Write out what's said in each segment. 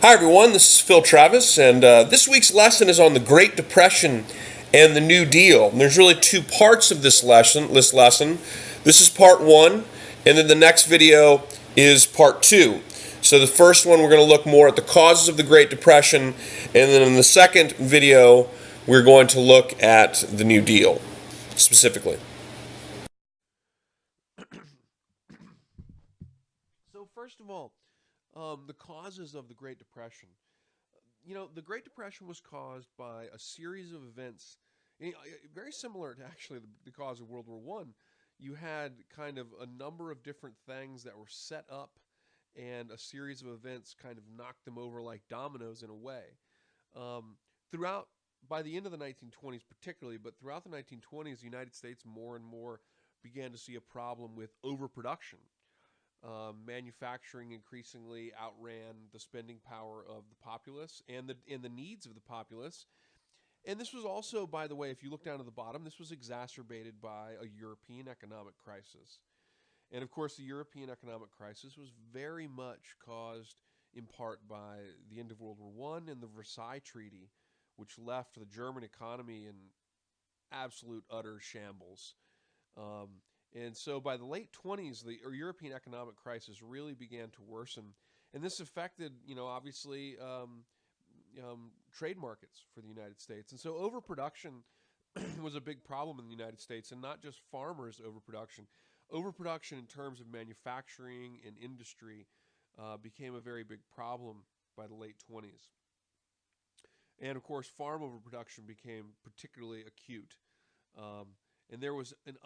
Hi, everyone. This is Phil Travis, and this week's lesson is on the Great Depression and the New Deal. And there's really two parts of this lesson. This is part one, and then the next video is part two. So the first one, we're going to look more at the causes of the Great Depression, and then in the second video, we're going to look at the New Deal specifically. So first of all, the causes of the Great Depression. The Great Depression was caused by a series of events, very similar to actually the cause of World War One. You had kind of a number of different things that were set up, and a series of events kind of knocked them over like dominoes in a way. Um, throughout, by the end of the 1920s, particularly, but throughout the 1920s, the United States more and more began to see a problem with overproduction. Manufacturing increasingly outran the spending power of the populace and the needs of the populace. And this was also, by the way, if you look down to the bottom, this was exacerbated by a European economic crisis. And of course, the European economic crisis was very much caused in part by the end of World War One and the Versailles Treaty, which left the German economy in absolute utter shambles. Um, and so by the late 20s, the European economic crisis really began to worsen. And this affected, obviously, trade markets for the United States. And so overproduction was a big problem in the United States, and not just farmers' overproduction. Overproduction in terms of manufacturing and industry became a very big problem by the late 20s. And of course, farm overproduction became particularly acute. Um, and there was an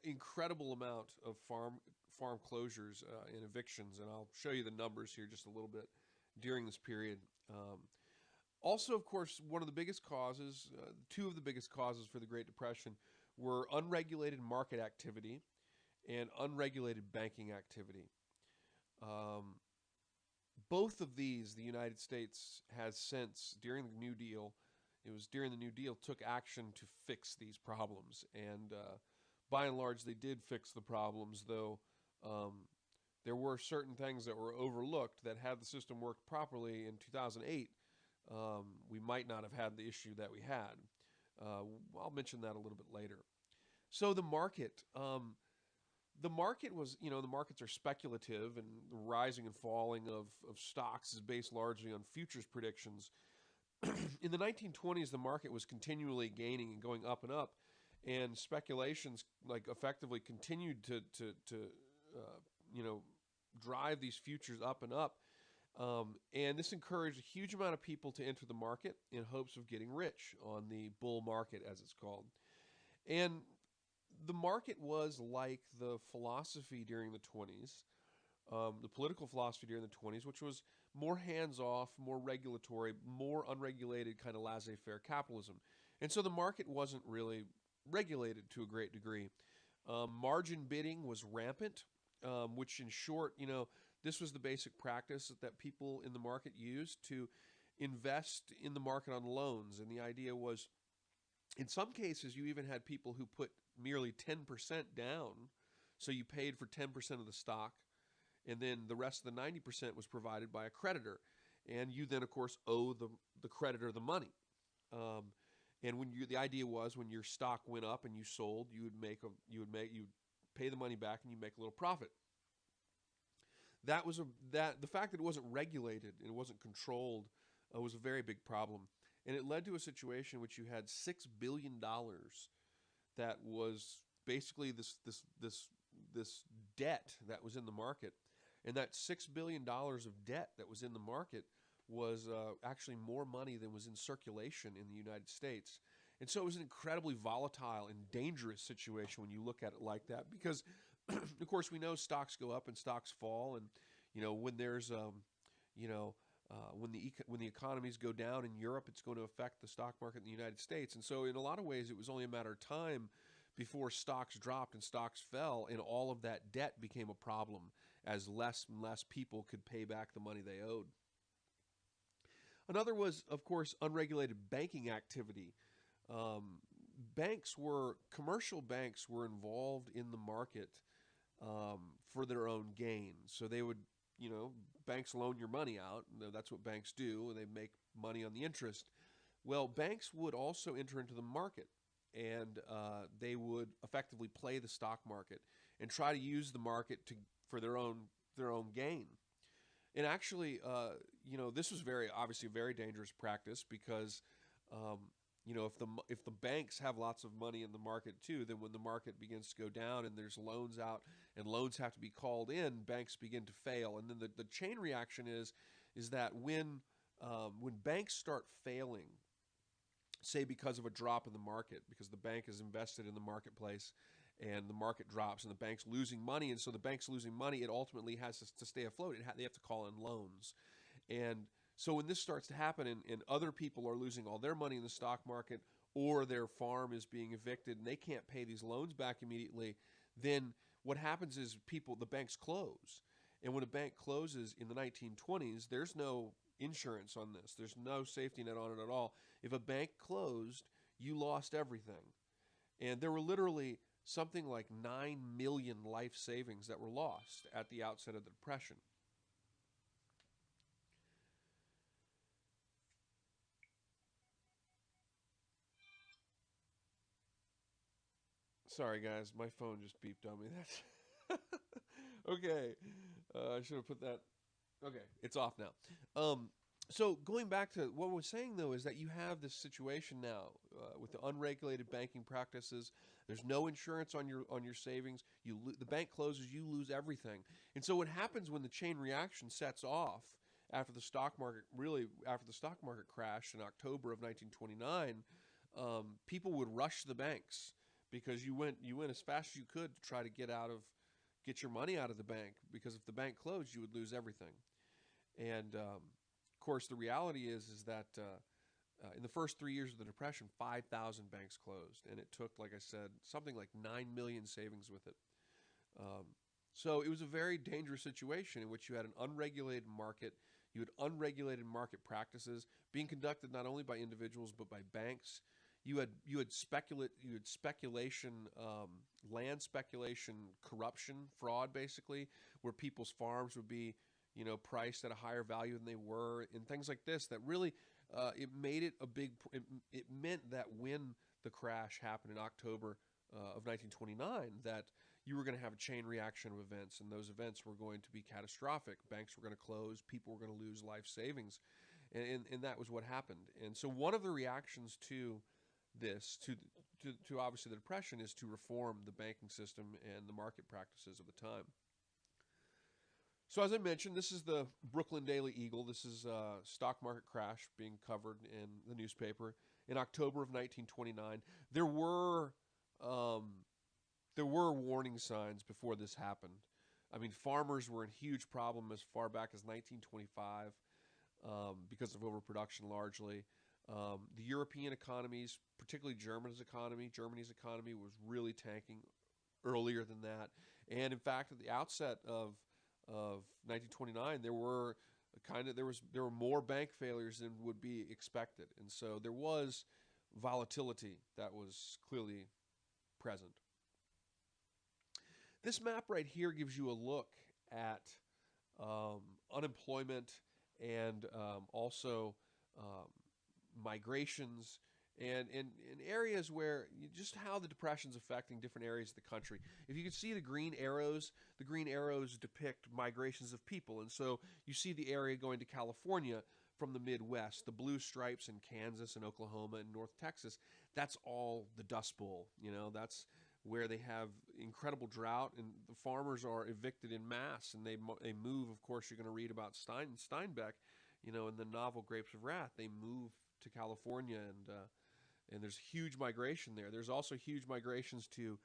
incredible amount of farm closures and evictions, and I'll show you the numbers here just a little bit during this period. Also, of course, one of the biggest causes, two of the biggest causes for the Great Depression were unregulated market activity and unregulated banking activity. Um, Both of these, the United States has since, during the New Deal, it was during the New Deal, took action to fix these problems. And by and large, they did fix the problems, though um, there were certain things that were overlooked that, had the system worked properly in 2008, we might not have had the issue that we had. Uh, I'll mention that a little bit later. So the market was, the markets are speculative, and the rising and falling of stocks is based largely on futures predictions. In the 1920s, the market was continually gaining and going up and up, and speculations like effectively continued to uh, you know drive these futures up and up. And this encouraged a huge amount of people to enter the market in hopes of getting rich on the bull market, as it's called. And the market was like the philosophy during the 20s, the political philosophy during the 20s, which was more hands off, more regulatory, more unregulated kind of laissez faire capitalism. And so the market wasn't really regulated to a great degree. Margin bidding was rampant, which, in short, this was the basic practice that people in the market used to invest in the market on loans. And the idea was, in some cases, you even had people who put merely 10% down. So you paid for 10% of the stock, and then the rest of the 90% was provided by a creditor. And you then, of course, owe the creditor the money. Um, and the idea was, when your stock went up and you sold, you'd pay the money back and you make a little profit. The fact that it wasn't regulated and it wasn't controlled was a very big problem, and it led to a situation in which you had $6 billion that was basically this debt that was in the market, and that $6 billion of debt that was in the market was actually more money than was in circulation in the United States. And so it was an incredibly volatile and dangerous situation when you look at it like that, because of course, we know stocks go up and stocks fall, and when there's you know when the economies go down in Europe, it's going to affect the stock market in the United States. And so, in a lot of ways, it was only a matter of time before stocks dropped and stocks fell, and all of that debt became a problem as less and less people could pay back the money they owed. Another was, of course, unregulated banking activity. Um, Commercial banks were involved in the market for their own gain. So they would, you know, banks loan your money out. That's what banks do, and they make money on the interest. Well, banks would also enter into the market, and they would effectively play the stock market and try to use the market for their own gain. And actually, this was very obviously a very dangerous practice because, if the banks have lots of money in the market too, then when the market begins to go down and there's loans out and loans have to be called in, banks begin to fail. And then the chain reaction is that when banks start failing, say because of a drop in the market, because the bank is invested in the marketplace and the market drops and the bank's losing money, and so the bank's losing money, it ultimately has to stay afloat. They have to call in loans. And so when this starts to happen and other people are losing all their money in the stock market, or their farm is being evicted and they can't pay these loans back immediately, then what happens is the banks close. And when a bank closes in the 1920s, there's no insurance on this. There's no safety net on it at all. If a bank closed, you lost everything. And there were literally something like 9 million life savings that were lost at the outset of the Depression. Sorry, guys, my phone just beeped on me. That's okay. I should have put that. Okay, it's off now. So going back to what we're saying though is that you have this situation now with the unregulated banking practices. There's no insurance on your savings. The bank closes, you lose everything. And so what happens when the chain reaction sets off after the stock market crashed in October of 1929, people would rush the banks because you went as fast as you could to try to get your money out of the bank, because if the bank closed, you would lose everything. And of course, the reality is that in the first 3 years of the Depression, 5,000 banks closed, and it took, like I said, something like 9 million savings with it. So it was a very dangerous situation in which you had an unregulated market. You had unregulated market practices being conducted not only by individuals but by banks. You had speculation, land speculation, corruption, fraud, basically, where people's farms would be, priced at a higher value than they were, and things like this. That really, it made it a big. It meant that when the crash happened in October of 1929, that you were going to have a chain reaction of events, and those events were going to be catastrophic. Banks were going to close, people were going to lose life savings, and that was what happened. And so one of the reactions to this, to obviously the Depression, is to reform the banking system and the market practices of the time. So as I mentioned, this is the Brooklyn Daily Eagle. This is a stock market crash being covered in the newspaper in October of 1929. There were warning signs before this happened. I mean, farmers were in huge problem as far back as 1925 because of overproduction largely. The European economies, particularly Germany's economy was really tanking earlier than that. And in fact, at the outset of 1929, there were more bank failures than would be expected, and so there was volatility that was clearly present. This map right here gives you a look at unemployment and also migrations and areas where just how the Depression's affecting different areas of the country. If you can see the green arrows depict migrations of people. And so you see the area going to California from the Midwest, the blue stripes in Kansas and Oklahoma and North Texas. That's all the Dust Bowl. That's where they have incredible drought, and the farmers are evicted in mass, and they move. Of course, you're going to read about Steinbeck, in the novel Grapes of Wrath. They move to California, and there's huge migration there. There's also huge migrations to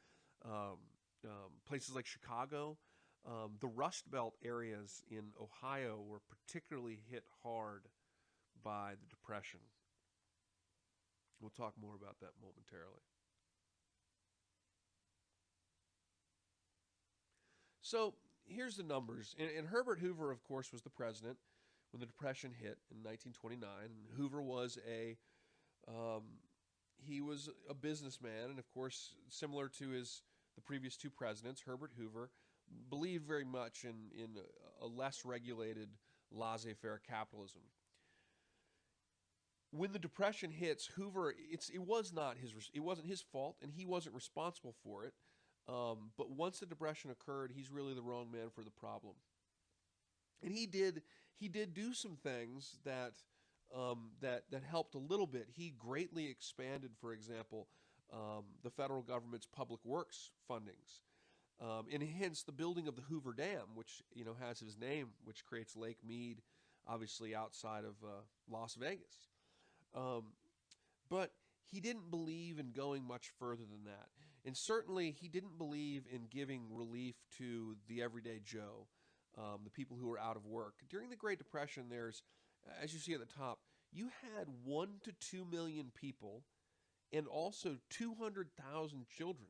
places like Chicago. The Rust Belt areas in Ohio were particularly hit hard by the Depression. We'll talk more about that momentarily. So here's the numbers. And Herbert Hoover, of course, was the president when the Depression hit in 1929. And Hoover was he was a businessman, and of course, similar to the previous two presidents, Herbert Hoover believed very much in a less regulated laissez-faire capitalism. When the Depression hits, Hoover, it wasn't his fault, and he wasn't responsible for it. But once the Depression occurred, he's really the wrong man for the problem. And he did do some things that helped a little bit. He greatly expanded, for example, the federal government's public works fundings, and hence the building of the Hoover Dam, which has his name, which creates Lake Mead, obviously outside of Las Vegas. Um, but he didn't believe in going much further than that. And certainly he didn't believe in giving relief to the everyday Joe, the people who were out of work. During the Great Depression, as you see at the top, you had 1 to 2 million people and also 200,000 children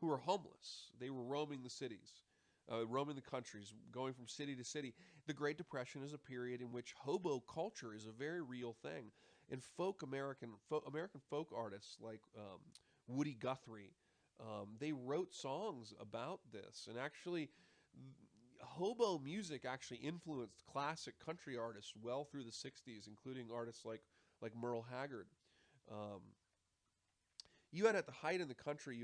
who were homeless. They were roaming the cities, roaming the countries, going from city to city. The Great Depression is a period in which hobo culture is a very real thing. And American folk artists like Woody Guthrie, they wrote songs about this. And actually, hobo music actually influenced classic country artists well through the 60s, including artists like Merle Haggard. Um, you had at the height in the country,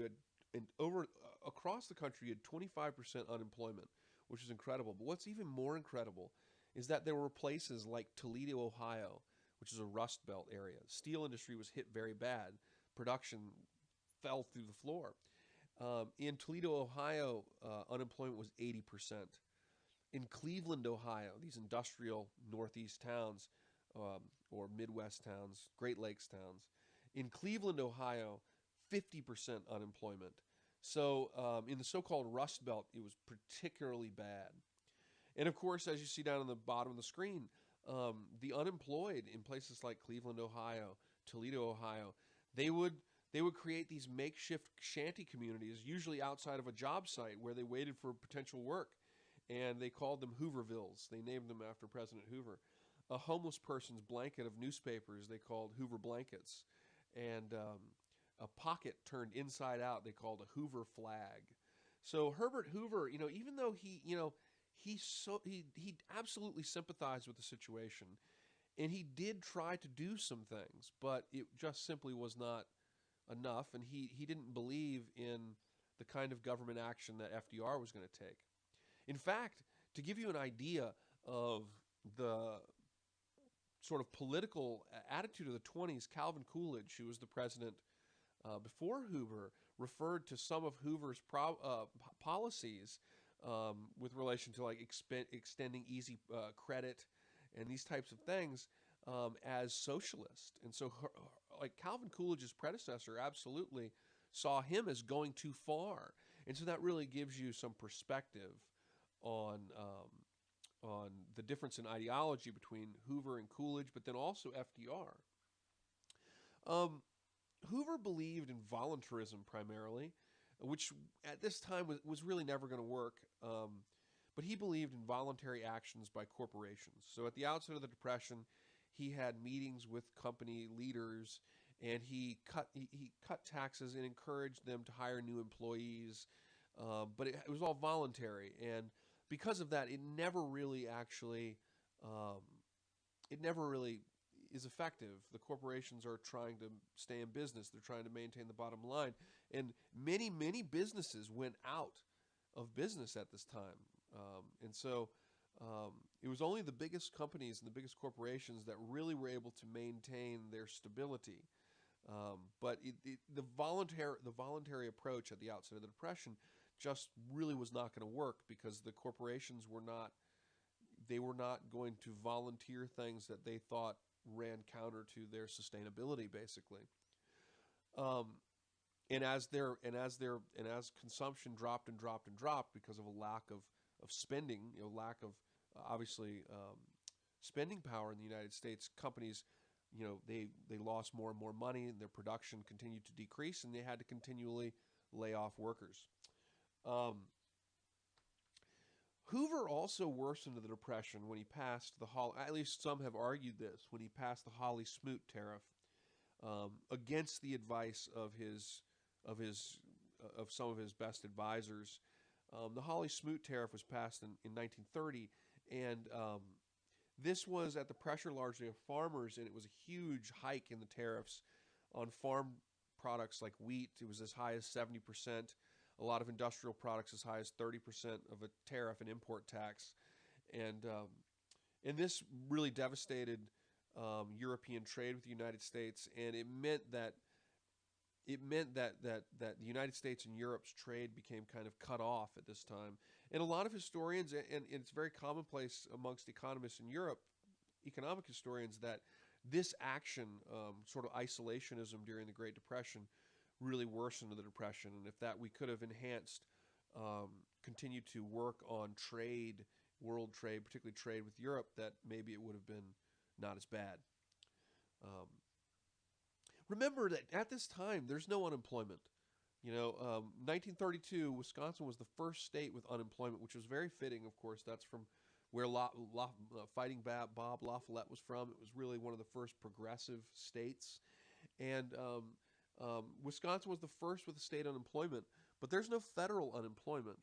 across the country, you had 25% unemployment, which is incredible. But what's even more incredible is that there were places like Toledo, Ohio, which is a Rust Belt area. The steel industry was hit very bad. Production fell through the floor. In Toledo, Ohio, unemployment was 80%. In Cleveland, Ohio, these industrial northeast towns, or Midwest towns, Great Lakes towns, in Cleveland, Ohio, 50% unemployment. So in the so-called Rust Belt, it was particularly bad. And of course, as you see down on the bottom of the screen, the unemployed in places like Cleveland, Ohio, Toledo, Ohio, they would create these makeshift shanty communities, usually outside of a job site, where they waited for potential work, and they called them Hoovervilles. They named them after President Hoover. A homeless person's blanket of newspapers they called Hoover blankets, and a pocket turned inside out they called a Hoover flag. So Herbert Hoover, even though he absolutely sympathized with the situation, and he did try to do some things, but it just simply was not enough, and he didn't believe in the kind of government action that FDR was going to take. In fact, to give you an idea of the sort of political attitude of the 20s, Calvin Coolidge, who was the president before Hoover, referred to some of Hoover's policies with relation to extending easy credit and these types of things as socialist. And so Calvin Coolidge's predecessor absolutely saw him as going too far. And so that really gives you some perspective on the difference in ideology between Hoover and Coolidge, but then also FDR. Hoover believed in voluntarism primarily, which at this time was really never going to work. But he believed in voluntary actions by corporations. So at the outset of the Depression, he had meetings with company leaders, and he cut taxes and encouraged them to hire new employees. But it was all voluntary, and because of that, it never really is effective. The corporations are trying to stay in business. They're trying to maintain the bottom line. And many, many businesses went out of business at this time. And so it was only the biggest companies and the biggest corporations that really were able to maintain their stability. But the voluntary approach at the outset of the Depression just really was not going to work, because the corporations were not going to volunteer things that they thought ran counter to their sustainability, basically. And as consumption dropped and dropped and dropped because of a lack of spending, lack of obviously spending power in the United States, companies, they lost more and more money, and their production continued to decrease, and they had to continually lay off workers. Hoover also worsened the Depression when he passed at least some have argued this, when he passed the Hawley-Smoot tariff against the advice of some of his best advisors. The Hawley-Smoot tariff was passed in 1930, and This was at the pressure largely of farmers, and it was a huge hike in the tariffs on farm products like wheat. It was as high as 70%. A lot of industrial products as high as 30% of a tariff and import tax, and this really devastated European trade with the United States, and it meant that the United States and Europe's trade became kind of cut off at this time. And a lot of historians, and it's very commonplace amongst economists in Europe, economic historians, that this action, sort of isolationism during the Great Depression, really worsened the Depression. And if that we could have enhanced, continued to work on trade, world trade, particularly trade with Europe, that maybe it would have been not as bad. Um, Remember that at this time, there's no unemployment. 1932, Wisconsin was the first state with unemployment, which was very fitting, of course. That's from where Fighting Bob LaFollette was from. It was really one of the first progressive states. And Wisconsin was the first with state unemployment, but there's no federal unemployment.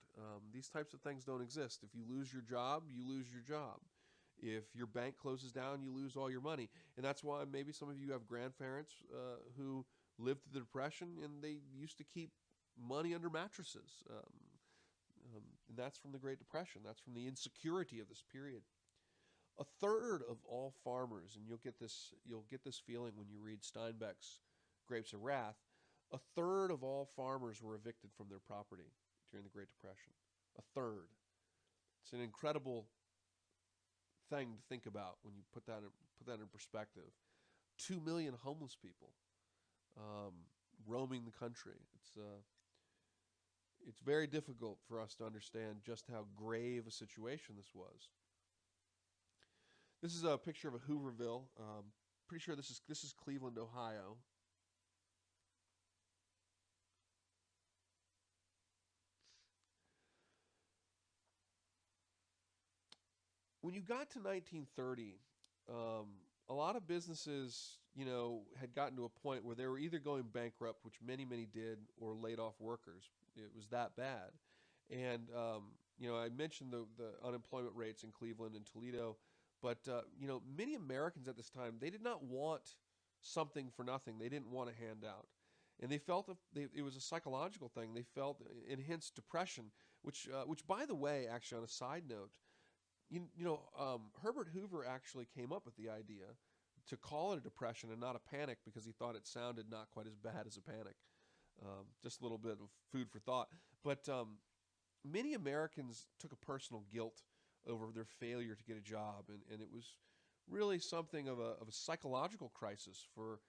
These types of things don't exist. If you lose your job, you lose your job. If your bank closes down, you lose all your money. And that's why maybe some of you have grandparents who lived through the Depression, and they used to keep money under mattresses. And that's from the Great Depression. That's from the insecurity of this period. A third of all farmers, and you'll get this feeling when you read Steinbeck's Grapes of Wrath, a third of all farmers were evicted from their property during the Great Depression. A third. It's an incredible thing to think about when you put that in perspective. 2 million homeless people roaming the country. It's very difficult for us to understand just how grave a situation this was. This is a picture of a Hooverville. Pretty sure this is Cleveland, Ohio. When you got to 1930, a lot of businesses, had gotten to a point where they were either going bankrupt, which many, many did, or laid off workers. It was that bad. And, I mentioned the unemployment rates in Cleveland and Toledo, but, many Americans at this time, they did not want something for nothing. They didn't want a handout. And they felt it was a psychological thing. They felt, and hence depression, which by the way, actually on a side note, Herbert Hoover actually came up with the idea to call it a depression and not a panic because he thought it sounded not quite as bad as a panic. Just a little bit of food for thought. But many Americans took a personal guilt over their failure to get a job, and it was really something of a psychological crisis for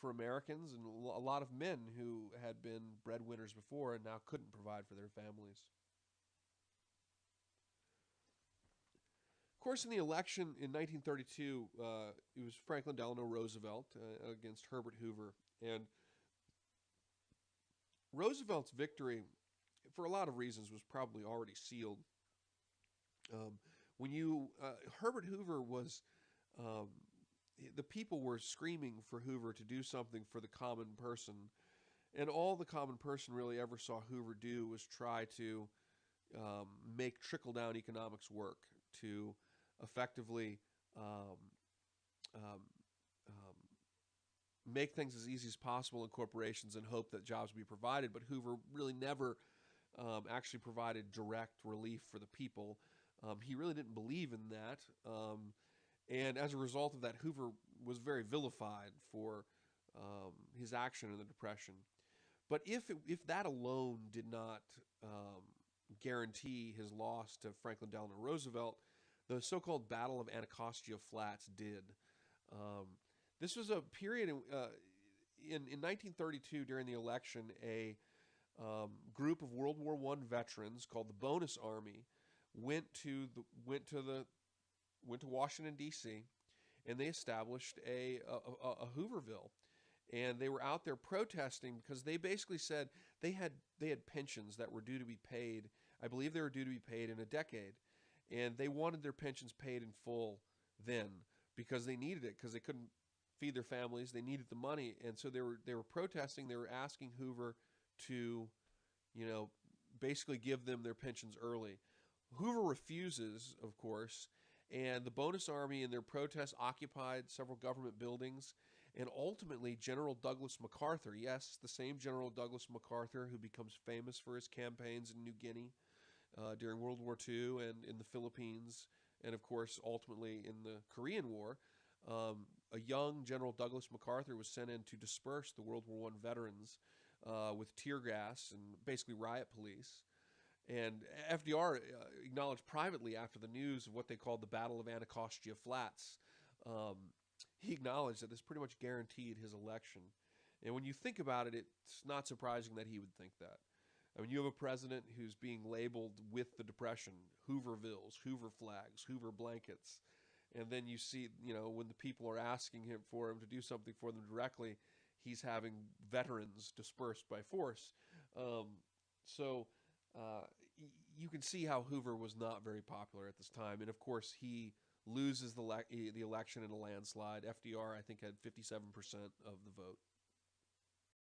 Americans and a lot of men who had been breadwinners before and now couldn't provide for their families. Of course, in the election in 1932, it was Franklin Delano Roosevelt against Herbert Hoover. And Roosevelt's victory, for a lot of reasons, was probably already sealed. When Herbert Hoover was, um, the people were screaming for Hoover to do something for the common person. And all the common person really ever saw Hoover do was try to make trickle-down economics work, to effectively um, um, make things as easy as possible in corporations and hope that jobs would be provided. But Hoover really never actually provided direct relief for the people. He really didn't believe in that. And as a result of that, Hoover was very vilified for his action in the Depression. But if that alone did not guarantee his loss to Franklin Delano Roosevelt, the so-called Battle of Anacostia Flats did. This was a period in 1932 during the election. A group of World War I veterans called the Bonus Army went to Washington D.C. and they established a Hooverville, and they were out there protesting because they basically said they had pensions that were due to be paid. I believe they were due to be paid in a decade, and they wanted their pensions paid in full then because they needed it because they couldn't feed their families. They needed the money, and so they were protesting. They were asking Hoover to, basically give them their pensions early. Hoover refuses, of course, And the Bonus Army, in their protests, occupied several government buildings. And ultimately, General Douglas MacArthur, yes, the same General Douglas MacArthur who becomes famous for his campaigns in New Guinea during World War II and in the Philippines, and of course, ultimately in the Korean War, a young General Douglas MacArthur was sent in to disperse the World War I veterans with tear gas and basically riot police. And FDR acknowledged privately after the news of what they called the Battle of Anacostia Flats. Um, he acknowledged that this pretty much guaranteed his election. And when you think about it, it's not surprising that he would think that. I mean, you have a president who's being labeled with the Depression, Hoovervilles, Hoover flags, Hoover blankets. And then you see, when the people are asking him to do something for them directly, he's having veterans dispersed by force. Um, so you can see how Hoover was not very popular at this time. And of course, he loses the election in a landslide. FDR, I think, had 57% of the vote.